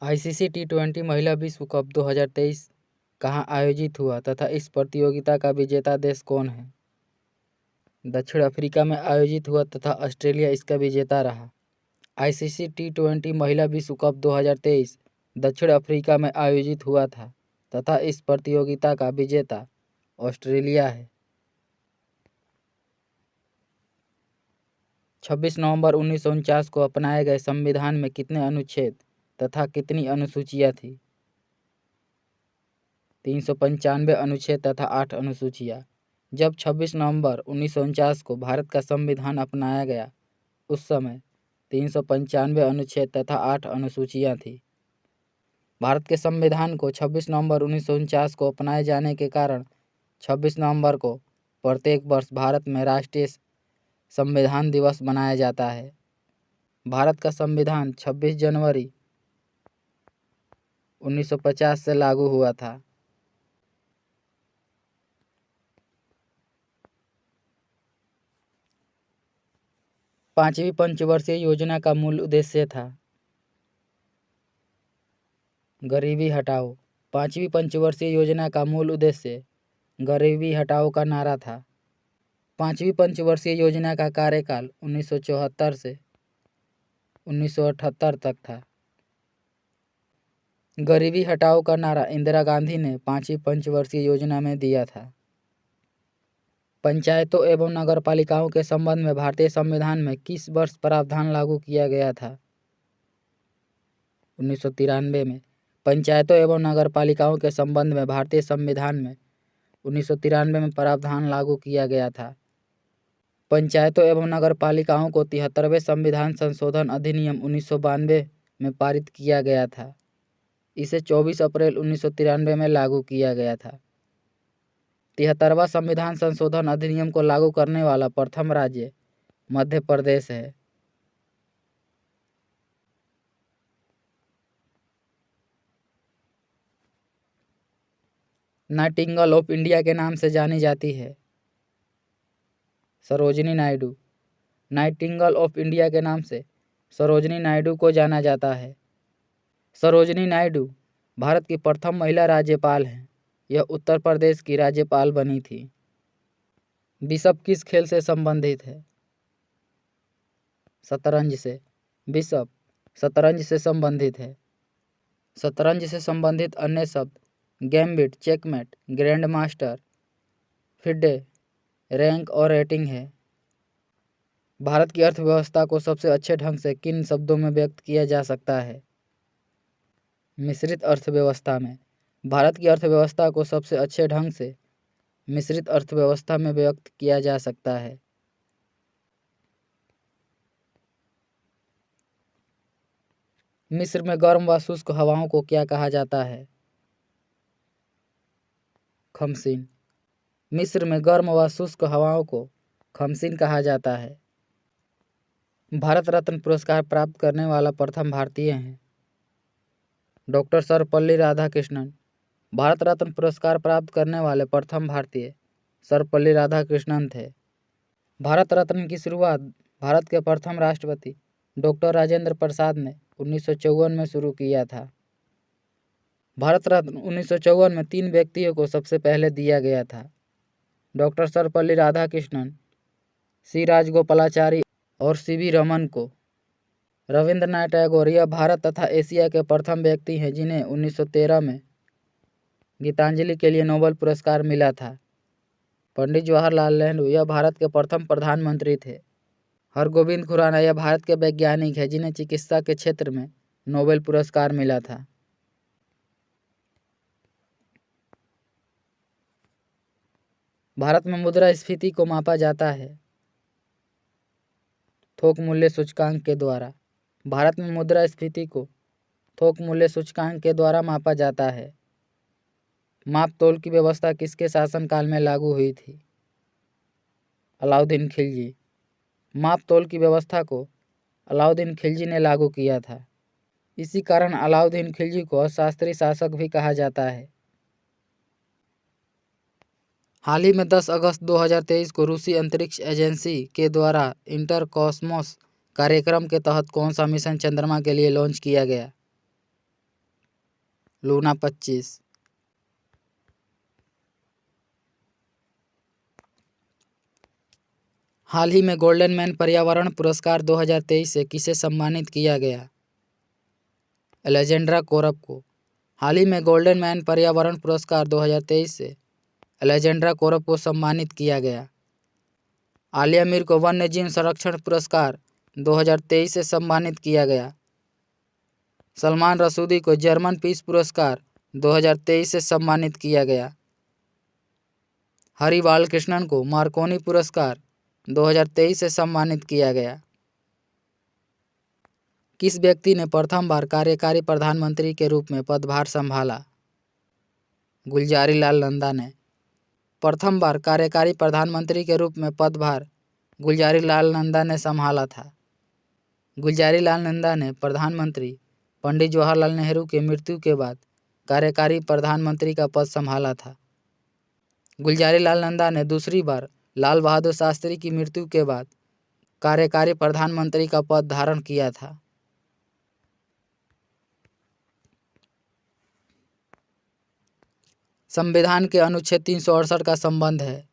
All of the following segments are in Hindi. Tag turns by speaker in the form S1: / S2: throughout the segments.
S1: आईसीसी टी20 महिला विश्व कप 2023 कहाँ आयोजित हुआ तथा इस प्रतियोगिता का विजेता देश कौन है? दक्षिण अफ्रीका में आयोजित हुआ तथा ऑस्ट्रेलिया इसका विजेता रहा। आईसीसी टी20 महिला विश्व कप 2023 दक्षिण अफ्रीका में आयोजित हुआ था तथा इस प्रतियोगिता का विजेता ऑस्ट्रेलिया है। 26 नवंबर 1949 को अपनाए गए संविधान में कितने अनुच्छेद तथा कितनी अनुसूचियां थी? 395 अनुच्छेद तथा 8 अनुसूचियां। जब 26 नवंबर 1949 को भारत का संविधान अपनाया गया उस समय 395 अनुच्छेद तथा 8 अनुसूचियां थी। भारत के संविधान को 26 नवंबर 1949 को अपनाए जाने के कारण 26 नवंबर को प्रत्येक वर्ष भारत में राष्ट्रीय संविधान दिवस मनाया जाता है। भारत का संविधान 26 जनवरी 1950 से लागू हुआ था। पांचवी पंचवर्षीय योजना का मूल उद्देश्य था गरीबी हटाओ। पांचवी पंचवर्षीय योजना का मूल उद्देश्य गरीबी हटाओ का नारा था। पांचवी पंचवर्षीय योजना का कार्यकाल 1974 से 1978 तक था। गरीबी हटाओ का नारा इंदिरा गांधी ने पांचवी पंचवर्षीय योजना में दिया था। पंचायतों एवं नगरपालिकाओं के संबंध में भारतीय संविधान में किस वर्ष प्रावधान लागू किया गया था? 1993 में। पंचायतों एवं नगरपालिकाओं के संबंध में भारतीय संविधान में 1993 में प्रावधान लागू किया गया था। पंचायतों एवं नगरपालिकाओं को 73वें संविधान संशोधन अधिनियम 1992 में पारित किया गया था। इसे 24 अप्रैल 1993 में लागू किया गया था। 73वां संविधान संशोधन अधिनियम को लागू करने वाला प्रथम राज्य मध्य प्रदेश है। नाइटिंगेल ऑफ इंडिया के नाम से जानी जाती है Sarojini Naidu. Nightingale of India के नाम से सरोजिनी नायडू को जाना जाता है। सरोजिनी नायडू भारत की प्रथम महिला राज्यपाल हैं। यह उत्तर प्रदेश की राज्यपाल बनी थी। बिशप किस खेल से संबंधित है? शतरंज से। बिशप शतरंज से संबंधित है। शतरंज से संबंधित अन्य शब्द gambit, checkmate, grand master, FIDE, rank और रेटिंग है। भारत की अर्थव्यवस्था को सबसे अच्छे ढंग से किन शब्दों में व्यक्त किया जा सकता है? मिश्रित अर्थव्यवस्था में। भारत की अर्थव्यवस्था को सबसे अच्छे ढंग से मिश्रित अर्थव्यवस्था में व्यक्त किया जा सकता है। मिस्र में गर्म व शुष्क हवाओं को क्या कहा जाता है? खमसीन। मिस्र में गर्म व शुष्क हवाओं को खमसीन कहा जाता है। भारत रत्न पुरस्कार प्राप्त करने वाला प्रथम भारतीय हैं डॉक्टर सर्वपल्ली राधाकृष्णन। भारत रत्न पुरस्कार प्राप्त करने वाले प्रथम भारतीय सर्वपल्ली राधाकृष्णन थे। भारत रत्न की शुरुआत भारत के प्रथम राष्ट्रपति डॉक्टर राजेंद्र प्रसाद ने 1954 में शुरू किया था। भारत रत्न 1954 में 3 व्यक्तियों को सबसे पहले दिया गया था, डॉक्टर सर्वपल्ली राधाकृष्णन, सी राजगोपालाचारी और सीवी रमन को। रविंद्रनाथ टैगोर यह भारत तथा एशिया के प्रथम व्यक्ति हैं जिन्हें 1913 में गीतांजलि के लिए नोबेल पुरस्कार मिला था। पंडित जवाहरलाल नेहरू यह भारत के प्रथम प्रधानमंत्री थे। हरगोविंद खुराना यह भारत के वैज्ञानिक हैं जिन्हें चिकित्सा के क्षेत्र में नोबेल पुरस्कार मिला था। भारत में मुद्रास्फीति को मापा जाता है थोक मूल्य सूचकांक के द्वारा। भारत में मुद्रास्फीति को थोक मूल्य सूचकांक के द्वारा मापा जाता है। माप तोल की व्यवस्था किसके शासनकाल में लागू हुई थी? अलाउद्दीन खिलजी। माप तोल की व्यवस्था को अलाउद्दीन खिलजी ने लागू किया था। इसी कारण अलाउद्दीन खिलजी को अशास्त्रीय शासक भी कहा जाता है। हाल ही में 10 अगस्त 2023 को रूसी अंतरिक्ष एजेंसी के द्वारा इंटरकॉस्मोस कार्यक्रम के तहत कौन सा मिशन चंद्रमा के लिए लॉन्च किया गया? लूना 25। हाल ही में गोल्डन मैन पर्यावरण पुरस्कार 2023 से किसे सम्मानित किया गया? अलेजेंड्रा कोरप को। हाल ही में गोल्डन मैन पर्यावरण पुरस्कार 2023 से अलेजेंड्रा कोरप को सम्मानित किया गया। आलिया मीर को वन्य जीव संरक्षण पुरस्कार 2023 से सम्मानित किया गया। सलमान रसूदी को जर्मन पीस पुरस्कार 2023 से सम्मानित किया गया। हरि बालकृष्णन को मार्कोनी पुरस्कार 2023 से सम्मानित किया गया। किस व्यक्ति ने प्रथम बार कार्यकारी प्रधानमंत्री के रूप में पदभार संभाला? गुलजारी लाल नंदा ने प्रथम बार कार्यकारी प्रधानमंत्री के रूप में पदभार गुलजारी लाल नंदा ने संभाला था। गुलजारी लाल नंदा ने प्रधानमंत्री पंडित जवाहरलाल नेहरू के मृत्यु के बाद कार्यकारी प्रधानमंत्री का पद संभाला था। गुलजारी लाल नंदा ने दूसरी बार लाल बहादुर शास्त्री की मृत्यु के बाद कार्यकारी प्रधानमंत्री का पद धारण किया था। संविधान के अनुच्छेद 368 का संबंध है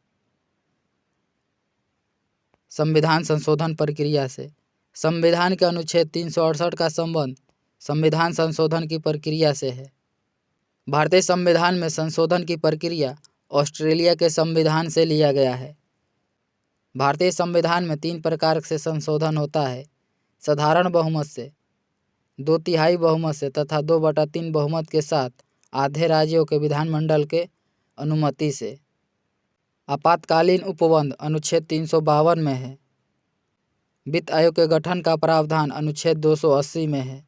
S1: संविधान संशोधन प्रक्रिया से। संविधान के अनुच्छेद 368 का संबंध संविधान संशोधन की प्रक्रिया से है। भारतीय संविधान में संशोधन की प्रक्रिया ऑस्ट्रेलिया के संविधान से लिया गया है। भारतीय संविधान में 3 प्रकार से संशोधन होता है: साधारण बहुमत से, 2/3 बहुमत से तथा 2/3 बहुमत के साथ आधे राज्यों के विधानमंडल के अनुमति से। आपातकालीन उपबंध अनुच्छेद 352 में है। वित्त आयोग के गठन का प्रावधान अनुच्छेद 280 में है।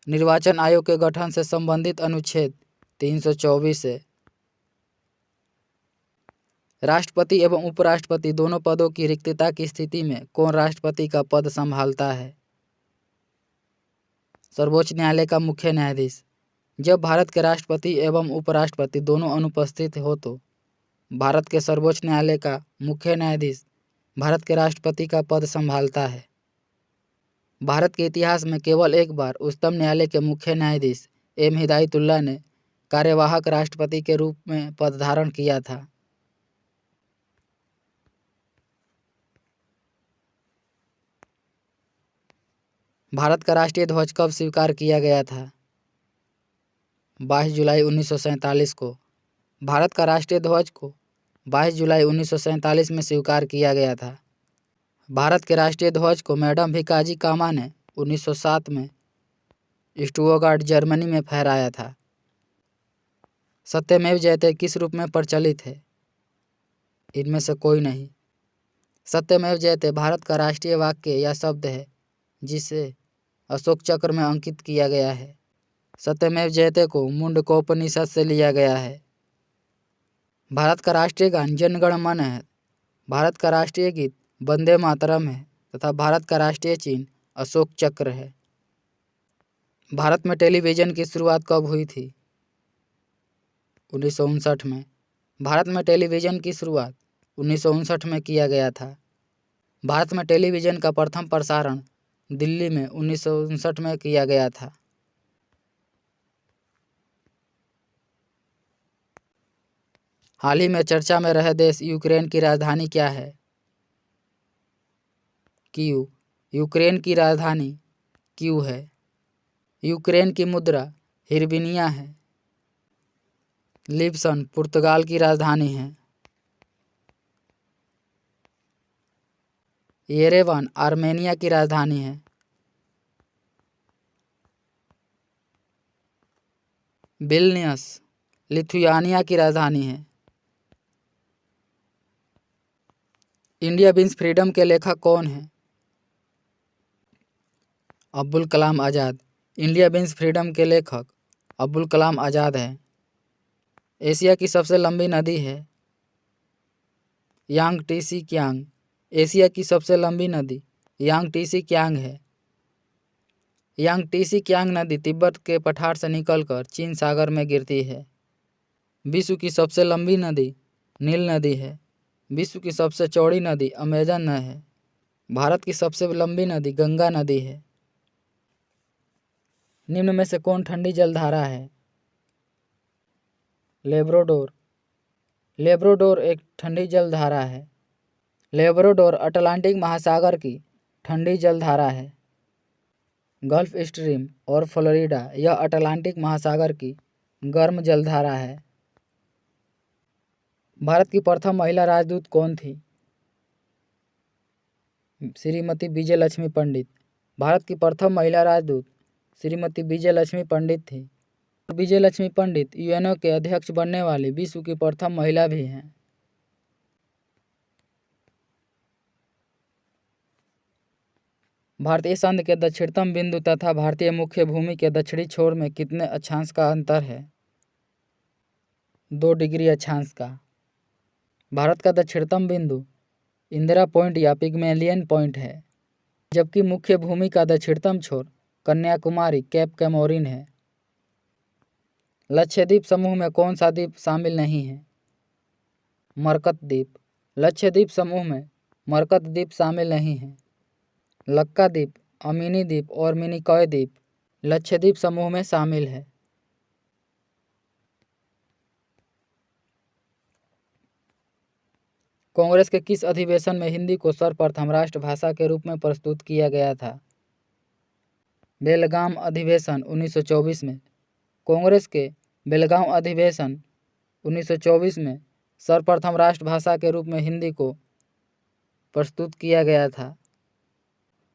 S1: निर्वाचन आयोग के गठन से संबंधित अनुच्छेद 324 है। राष्ट्रपति एवं उपराष्ट्रपति दोनों पदों की रिक्तता की स्थिति में कौन राष्ट्रपति का पद संभालता है? सर्वोच्च न्यायालय का मुख्य न्यायाधीश। जब भारत के राष्ट्रपति एवं उपराष्ट्रपति दोनों अनुपस्थित हो तो भारत के सर्वोच्च न्यायालय का मुख्य न्यायाधीश भारत के राष्ट्रपति का पद संभालता है। भारत के इतिहास में केवल एक बार उच्चतम न्यायालय के मुख्य न्यायाधीश एम हिदायतुल्लाह ने कार्यवाहक राष्ट्रपति के रूप में पद धारण किया था। भारत का राष्ट्रीय ध्वज कब स्वीकार किया गया था? 22 जुलाई 1947 को। भारत का राष्ट्रीय ध्वज को 22 जुलाई 1947 में स्वीकार किया गया था। भारत के राष्ट्रीय ध्वज को मैडम भिकाजी कामा ने 1907 में स्टुटगार्ट जर्मनी में फहराया था। सत्यमेव जयते किस रूप में प्रचलित है? इनमें से कोई नहीं। सत्यमेव जयते भारत का राष्ट्रीय वाक्य या शब्द है जिसे अशोक चक्र में अंकित किया गया है। सत्यमेव जयते को मुंडकोपनिषद से लिया गया है। भारत का राष्ट्रीय गान जन गण मन है। भारत का राष्ट्रीय गीत वंदे मातरम है तथा भारत का राष्ट्रीय चिन्ह अशोक चक्र है। भारत में टेलीविज़न की शुरुआत कब हुई थी? 1959 में। भारत में टेलीविज़न की शुरुआत 1959 में किया गया था। भारत में टेलीविज़न का प्रथम प्रसारण दिल्ली में 1959 में किया गया था। हाल ही में चर्चा में रहे देश यूक्रेन की राजधानी क्या है? कीव। यूक्रेन की राजधानी कीव है। यूक्रेन की मुद्रा हिरबिनिया है। लिस्बन पुर्तगाल की राजधानी है। येरेवन आर्मेनिया की राजधानी है। विल्नियस लिथुआनिया की राजधानी है। इंडिया विंस फ्रीडम के लेखक कौन हैं? Abdul Kalam Azad. India wins freedom के लेखक अब्दुल कलाम आज़ाद हैं। एशिया की सबसे लंबी नदी है? यांगटीसी कियांग। एशिया की सबसे लंबी नदी यांगटीसी कियांग है। यांगटीसी कियांग नदी तिब्बत के पठार से निकलकर चीन सागर में गिरती है। विश्व की सबसे लंबी नदी नील नदी है। विश्व की सबसे चौड़ी नदी अमेजन है। भारत की सबसे लंबी नदी गंगा नदी है। निम्न में से कौन ठंडी जलधारा है? लेब्राडोर। लेब्राडोर एक ठंडी जलधारा है। लेब्राडोर अटलांटिक महासागर की ठंडी जलधारा है। गल्फ स्ट्रीम और फ्लोरिडा यह अटलांटिक महासागर की गर्म जलधारा है। भारत की प्रथम महिला राजदूत कौन थी? श्रीमती विजय लक्ष्मी पंडित। भारत की प्रथम महिला राजदूत श्रीमती विजय लक्ष्मी पंडित थी। विजय लक्ष्मी पंडित यूएनओ के अध्यक्ष बनने वाली विश्व की प्रथम महिला भी हैं। भारतीय संध के दक्षिणतम बिंदु तथा भारतीय मुख्य भूमि के दक्षिणी छोर में कितने अक्षांश का अंतर है? 2 डिग्री अक्षांश का। भारत का दक्षिणतम बिंदु इंदिरा पॉइंट या पिग्मेलियन पॉइंट है, जबकि मुख्य भूमि का दक्षिणतम छोर कन्याकुमारी कैप कैमोरिन है। लक्षद्वीप समूह में कौन सा द्वीप शामिल नहीं है? मरकत द्वीप। लक्षद्वीप समूह में मरकत द्वीप शामिल नहीं है। लक्का द्वीप, अमीनी द्वीप और मिनिकॉय द्वीप लक्षद्वीप समूह में शामिल है। कांग्रेस के किस अधिवेशन में हिंदी को सर्वप्रथम राष्ट्रभाषा के रूप में प्रस्तुत किया गया था? बेलगाम अधिवेशन 1924 में। कांग्रेस के बेलगाम अधिवेशन 1924 में सर्वप्रथम राष्ट्रभाषा के रूप में हिंदी को प्रस्तुत किया गया था।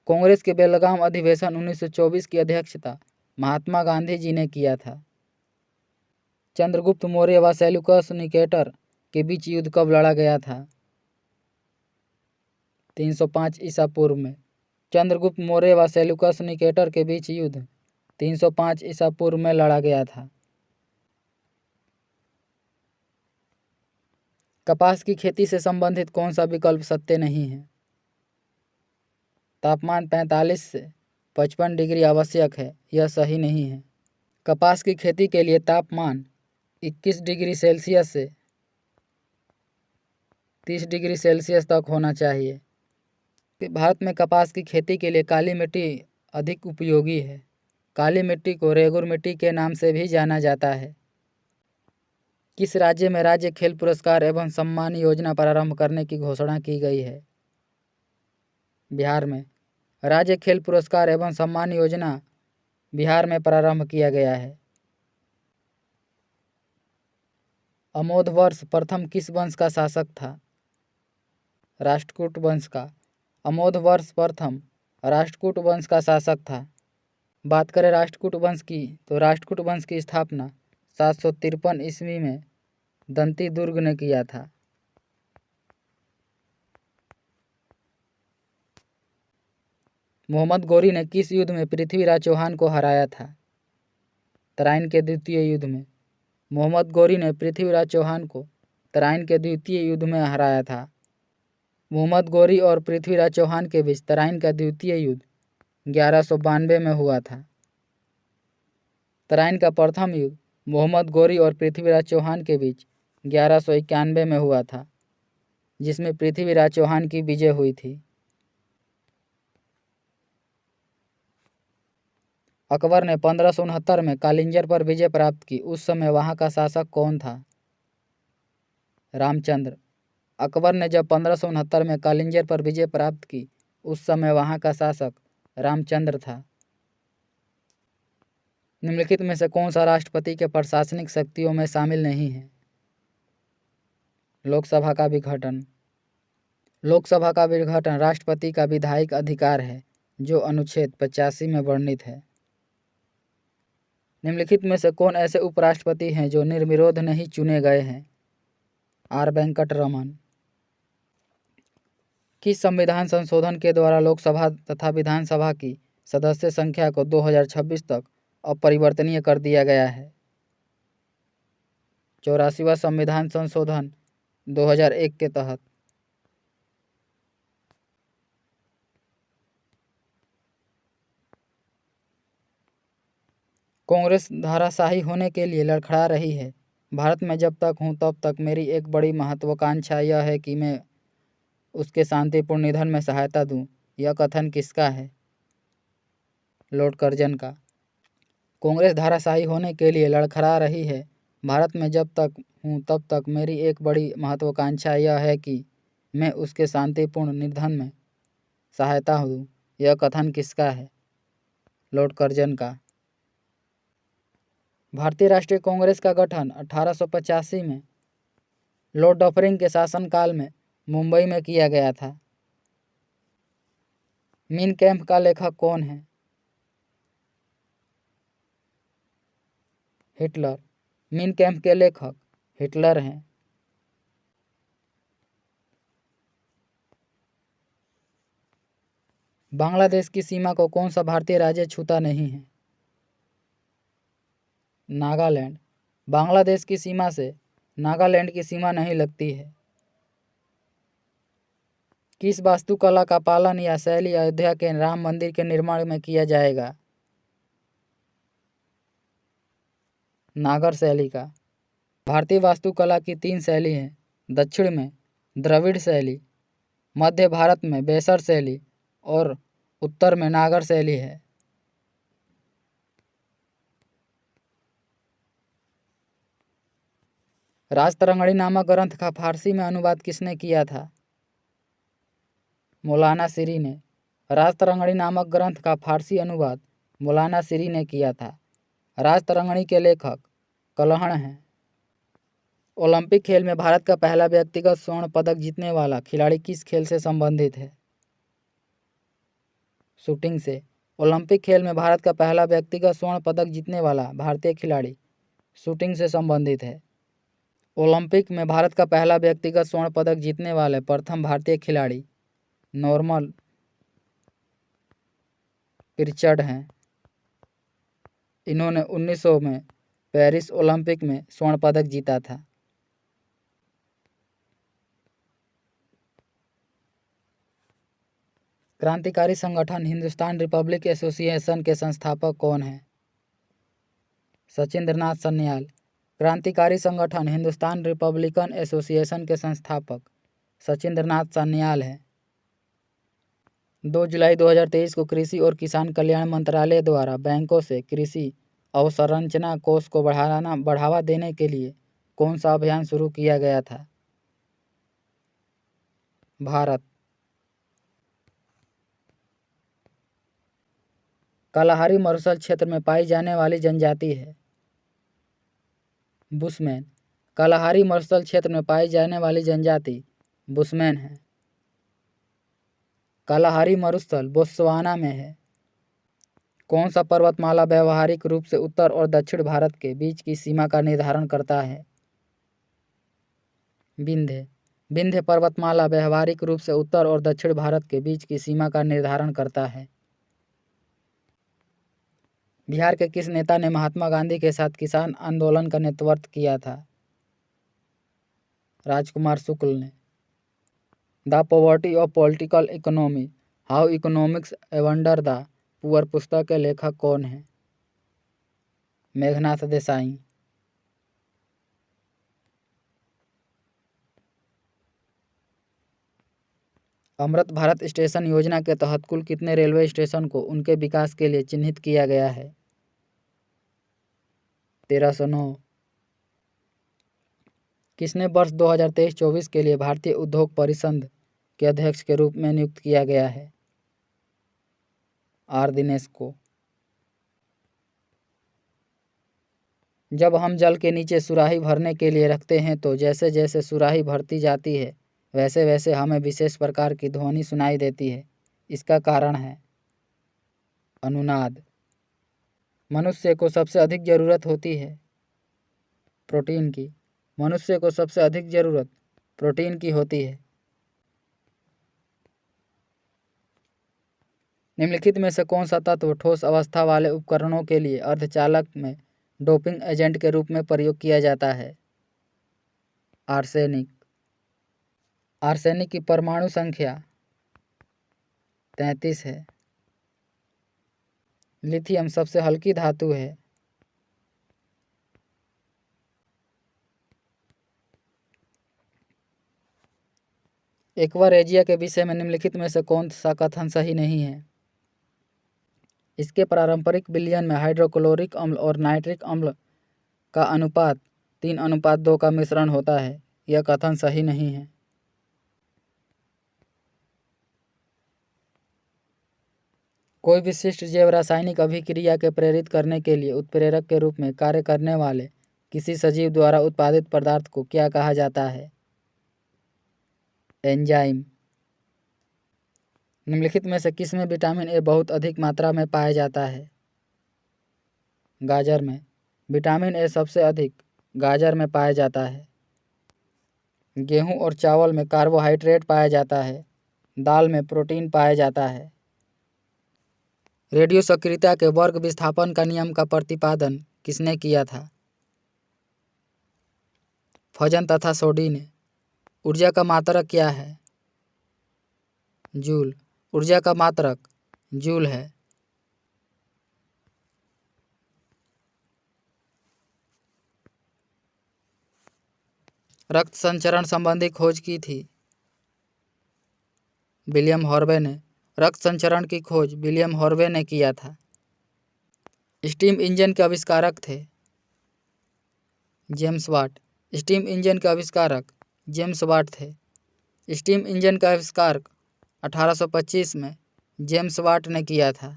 S1: कांग्रेस के बेलगाम अधिवेशन 1924 की अध्यक्षता महात्मा गांधी जी ने किया था। चंद्रगुप्त मौर्य व सेल्यूकस निकेटर के बीच युद्ध कब लड़ा गया था? 305 ईसा पूर्व में। चंद्रगुप्त मौर्य व सेल्यूकस निकेटर के बीच युद्ध 305 ईसा पूर्व में लड़ा गया था। कपास की खेती से संबंधित कौन सा विकल्प सत्य नहीं है? तापमान 45 से 55 डिग्री आवश्यक है, यह सही नहीं है। कपास की खेती के लिए तापमान 21 डिग्री सेल्सियस से 30 डिग्री सेल्सियस तक होना चाहिए। भारत में कपास की खेती के लिए काली मिट्टी अधिक उपयोगी है। काली मिट्टी को रेगुर मिट्टी के नाम से भी जाना जाता है। किस राज्य में राज्य खेल पुरस्कार एवं सम्मान योजना प्रारंभ करने की घोषणा की गई है? बिहार में। राज्य खेल पुरस्कार एवं सम्मान योजना बिहार में प्रारंभ किया गया है। अमोध वर्ष प्रथम किस वंश का शासक था? राष्ट्रकूट वंश का। अमोध वर्ष प्रथम राष्ट्रकूट वंश का शासक था। बात करें राष्ट्रकूट वंश की, तो राष्ट्रकूट वंश की स्थापना 753 ईस्वी में दंती दुर्ग ने किया था। मोहम्मद गौरी ने किस युद्ध में पृथ्वीराज चौहान को हराया था? तराइन के द्वितीय युद्ध में। मोहम्मद गौरी ने पृथ्वीराज चौहान को तराइन के द्वितीय युद्ध में हराया था। मोहम्मद गौरी और पृथ्वीराज चौहान के बीच तराइन का द्वितीय युद्ध 1192 में हुआ था। तराइन का प्रथम युद्ध मोहम्मद गौरी और पृथ्वीराज चौहान के बीच 1191 में हुआ था, जिसमें पृथ्वीराज चौहान की विजय हुई थी। अकबर ने 1569 में कालिंजर पर विजय प्राप्त की, उस समय वहां का शासक कौन था? रामचंद्र। अकबर ने जब 1569 में कालिंजर पर विजय प्राप्त की, उस समय वहां का शासक रामचंद्र था। निम्नलिखित में से कौन सा राष्ट्रपति के प्रशासनिक शक्तियों में शामिल नहीं है? लोकसभा का विघटन। लोकसभा का विघटन राष्ट्रपति का विधायिक अधिकार है, जो अनुच्छेद 85 में वर्णित है। निम्नलिखित में से कौन ऐसे उपराष्ट्रपति हैं जो निर्विरोध नहीं चुने गए हैं? आर वेंकट रमन। किस संविधान संशोधन के द्वारा लोकसभा तथा विधानसभा की सदस्य संख्या को 2026 तक अपरिवर्तनीय कर दिया गया है? 84वां संविधान संशोधन 2001 के तहत। कांग्रेस धाराशाही होने के लिए लड़खड़ा रही है। भारत में जब तक हूँ तब तक मेरी एक बड़ी महत्वाकांक्षा यह है कि मैं उसके शांतिपूर्ण निधन में सहायता दूं। यह कथन किसका है? लॉर्ड कर्जन का। कांग्रेस धाराशाही होने के लिए लड़खड़ा रही है। भारत में जब तक हूँ तब तक मेरी एक बड़ी महत्वाकांक्षा यह है कि मैं उसके शांतिपूर्ण निधन में सहायता दूँ। यह कथन किसका है? लॉर्ड कर्जन का। भारतीय राष्ट्रीय कांग्रेस का गठन 1885 में लॉर्ड डफरिन के शासनकाल में मुंबई में किया गया था। मीन कैंप का लेखक कौन है? हिटलर। मीन कैंप के लेखक हिटलर हैं। बांग्लादेश की सीमा को कौन सा भारतीय राज्य छूता नहीं है? नागालैंड। बांग्लादेश की सीमा से नागालैंड की सीमा नहीं लगती है। किस वास्तुकला का पालन या शैली अयोध्या के राम मंदिर के निर्माण में किया जाएगा? नागर शैली का। भारतीय वास्तुकला की 3 शैली हैं। दक्षिण में द्रविड़ शैली, मध्य भारत में बेसर शैली और उत्तर में नागर शैली है। राजतरंगिणी नामक ग्रंथ का फारसी में अनुवाद किसने किया था? मौलाना सिरी ने। राजतरंगिणी नामक ग्रंथ का फारसी अनुवाद मौलाना सिरी ने किया था। राजतरंगिणी के लेखक कलहण हैं। ओलंपिक खेल में भारत का पहला व्यक्तिगत स्वर्ण पदक जीतने वाला खिलाड़ी किस खेल से संबंधित है? शूटिंग से। ओलंपिक खेल में भारत का पहला व्यक्तिगत स्वर्ण पदक जीतने वाला भारतीय खिलाड़ी शूटिंग से संबंधित है। ओलंपिक में भारत का पहला व्यक्तिगत स्वर्ण पदक जीतने वाले प्रथम भारतीय खिलाड़ी नॉर्मन पिर्चड हैं। इन्होंने 1900 में पेरिस ओलंपिक में स्वर्ण पदक जीता था। क्रांतिकारी संगठन हिंदुस्तान रिपब्लिक एसोसिएशन के संस्थापक कौन हैं? सचिंद्रनाथ सन्याल। क्रांतिकारी संगठन हिंदुस्तान रिपब्लिकन एसोसिएशन के संस्थापक सचिंद्रनाथ सन्याल हैं। 2 जुलाई 2023 को कृषि और किसान कल्याण मंत्रालय द्वारा बैंकों से कृषि अवसंरचना कोष को बढ़ावा देने के लिए कौन सा अभियान शुरू किया गया था? भारत। कालाहारी मरुस्थल क्षेत्र में पाई जाने वाली जनजाति है बुशमैन। कालाहारी मरुस्थल क्षेत्र में पाई जाने वाली जनजाति बुशमैन है। कालाहारी मरुस्थल बोत्सवाना में है। कौन सा पर्वतमाला व्यावहारिक रूप से उत्तर और दक्षिण भारत के बीच की सीमा का निर्धारण करता है? विंध्य। विंध्य पर्वतमाला व्यावहारिक रूप से उत्तर और दक्षिण भारत के बीच की सीमा का निर्धारण करता है। बिहार के किस नेता ने महात्मा गांधी के साथ किसान आंदोलन का नेतृत्व किया था? राजकुमार शुक्ल ने। The poverty of political economy, how economics एवंडर द पुअर पुस्तक के लेखक कौन हैं? मेघनाथ देसाई। अमृत भारत स्टेशन योजना के तहत कुल कितने रेलवे स्टेशन को उनके विकास के लिए चिन्हित किया गया है? 1309। किसने वर्ष 2023-24 के लिए भारतीय उद्योग परिसंघ के अध्यक्ष के रूप में नियुक्त किया गया है? आर दिनेश को। जब हम जल के नीचे सुराही भरने के लिए रखते हैं तो जैसे जैसे सुराही भरती जाती है वैसे वैसे हमें विशेष प्रकार की ध्वनि सुनाई देती है। इसका कारण है अनुनाद। मनुष्य को सबसे अधिक ज़रूरत होती है प्रोटीन की। मनुष्य को सबसे अधिक ज़रूरत प्रोटीन की होती है। निम्नलिखित में से कौन सा तत्व ठोस अवस्था वाले उपकरणों के लिए अर्धचालक में डोपिंग एजेंट के रूप में प्रयोग किया जाता है? आर्सेनिक। आर्सेनिक की परमाणु संख्या 33 है। लिथियम सबसे हल्की धातु है। एक्वारेजिया के विषय में निम्नलिखित में से कौन सा कथन सही नहीं है? इसके पारंपरिक विलयन में हाइड्रोक्लोरिक अम्ल और नाइट्रिक अम्ल का अनुपात 3:2 का मिश्रण होता है, यह कथन सही नहीं है। कोई विशिष्ट जैव रासायनिक अभिक्रिया के प्रेरित करने के लिए उत्प्रेरक के रूप में कार्य करने वाले किसी सजीव द्वारा उत्पादित पदार्थ को क्या कहा जाता है? एंजाइम। निम्नलिखित में से किसमें विटामिन ए बहुत अधिक मात्रा में पाया जाता है? गाजर में। विटामिन ए सबसे अधिक गाजर में पाया जाता है। गेहूं और चावल में कार्बोहाइड्रेट पाया जाता है। दाल में प्रोटीन पाया जाता है। रेडियो सक्रियता के वर्ग विस्थापन का नियम का प्रतिपादन किसने किया था? फजन तथा सोडी ने। ऊर्जा का मात्रक क्या है? जूल। ऊर्जा का मात्रक जूल है। रक्त संचरण संबंधी खोज की थी? विलियम हॉर्वे ने। रक्त संचरण की खोज विलियम हॉर्वे ने किया था। स्टीम इंजन के आविष्कारक थे? James Watt. स्टीम इंजन के आविष्कारक जेम्स वाट थे। स्टीम इंजन का आविष्कार 1825 में जेम्स वाट ने किया था।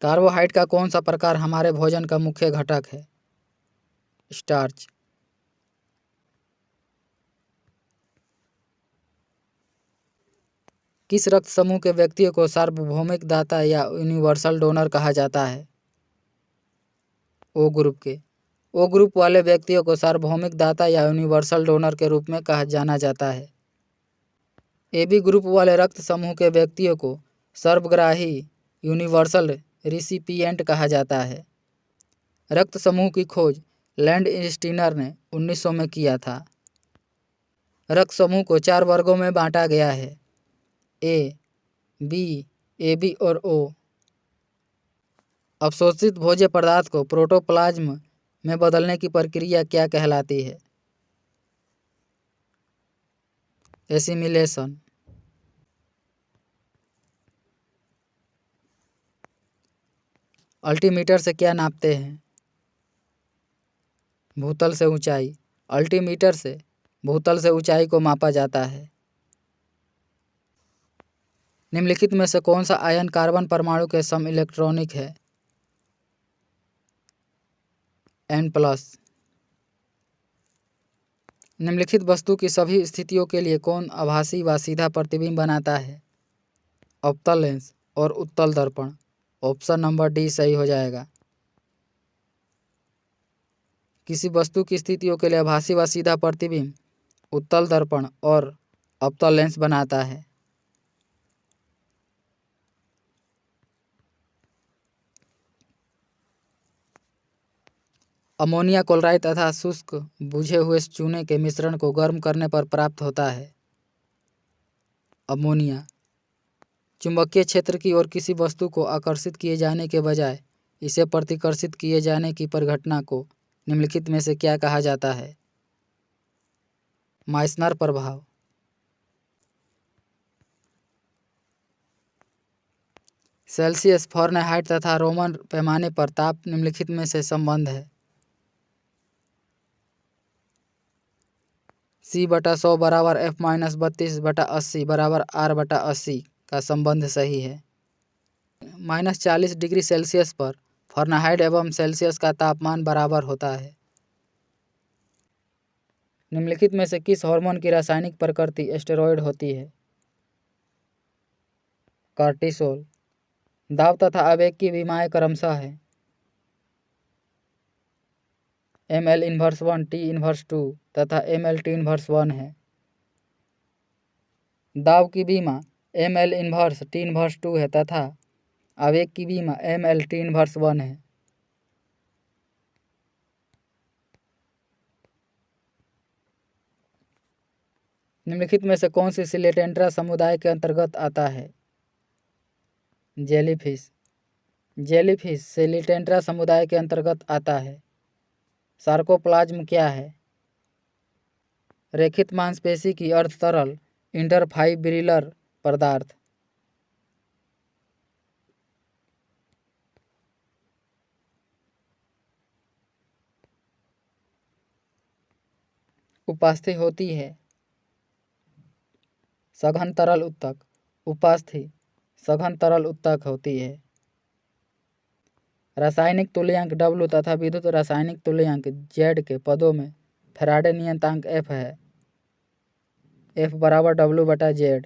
S1: कार्बोहाइड्रेट का कौन सा प्रकार हमारे भोजन का मुख्य घटक है? स्टार्च। किस रक्त समूह के व्यक्तियों को सार्वभौमिक दाता या यूनिवर्सल डोनर कहा जाता है? ओ ग्रुप के। ओ ग्रुप वाले व्यक्तियों को सार्वभौमिक दाता या यूनिवर्सल डोनर के रूप में कहा जाना जाता है। एबी ग्रुप वाले रक्त समूह के व्यक्तियों को सर्वग्राही यूनिवर्सल रिसिपिएंट कहा जाता है। रक्त समूह की खोज लैंड स्टीनर ने 1900 में किया था। रक्त समूह को 4 वर्गों में बांटा गया है: ए, बी, एबी और ओ। अवशोषित भोज्य पदार्थ को प्रोटोप्लाज्म में बदलने की प्रक्रिया क्या कहलाती है? एसिमिलेशन। अल्टीमीटर से क्या नापते हैं? भूतल से ऊंचाई। अल्टीमीटर से भूतल से ऊंचाई को मापा जाता है। निम्नलिखित में से कौन सा आयन कार्बन परमाणु के सम इलेक्ट्रॉनिक है? N+। निम्नलिखित वस्तु की सभी स्थितियों के लिए कौन आभासी व सीधा प्रतिबिंब बनाता है? अवतल लेंस और उत्तल दर्पण। ऑप्शन नंबर डी सही हो जाएगा। किसी वस्तु की स्थितियों के लिए आभासी व सीधा प्रतिबिंब उत्तल दर्पण और अवतल लेंस बनाता है। अमोनिया क्लोराइड तथा शुष्क बुझे हुए चूने के मिश्रण को गर्म करने पर प्राप्त होता है। अमोनिया। चुंबकीय क्षेत्र की ओर किसी वस्तु को आकर्षित किए जाने के बजाय इसे प्रतिकर्षित किए जाने की परिघटना को निम्नलिखित में से क्या कहा जाता है? माइसनर प्रभाव। सेल्सियस, फ़ारेनहाइट तथा रोमन पैमाने पर ताप निम्नलिखित में से संबंध है? C/100 बराबर F-32/80 बराबर R/80 का संबंध सही है। -40 डिग्री सेल्सियस पर फ़ारेनहाइट एवं सेल्सियस का तापमान बराबर होता है। निम्नलिखित में से किस हार्मोन की रासायनिक प्रकृति स्टेरॉयड होती है? कार्टिसोल। दाब तथा आवेग की विमाएँ क्रमशः है: ML−1, T−2 तथा ML/T−1 है। दाब की विमा ML−, T−2 है तथा आवेग की विमा ML/T−1 है। निम्नलिखित में से कौन सी सिलेटेंट्रा समुदाय के अंतर्गत आता है? जेलीफिश। जेलीफिश सिलेटेंट्रा समुदाय के अंतर्गत आता है। सार्कोप्लाज्म क्या है? रेखित मांसपेशी की अर्ध तरल इंटरफाइब्रिलर पदार्थ। उपास्थि होती है। सघन तरल उत्तक उपास्थि सघन तरल उत्तक होती है। रासायनिक तुल्यांक W तथा विद्युत रासायनिक तुल्यांक Z के पदों में फैराडे नियतांक F है। F बराबर W बटा Z।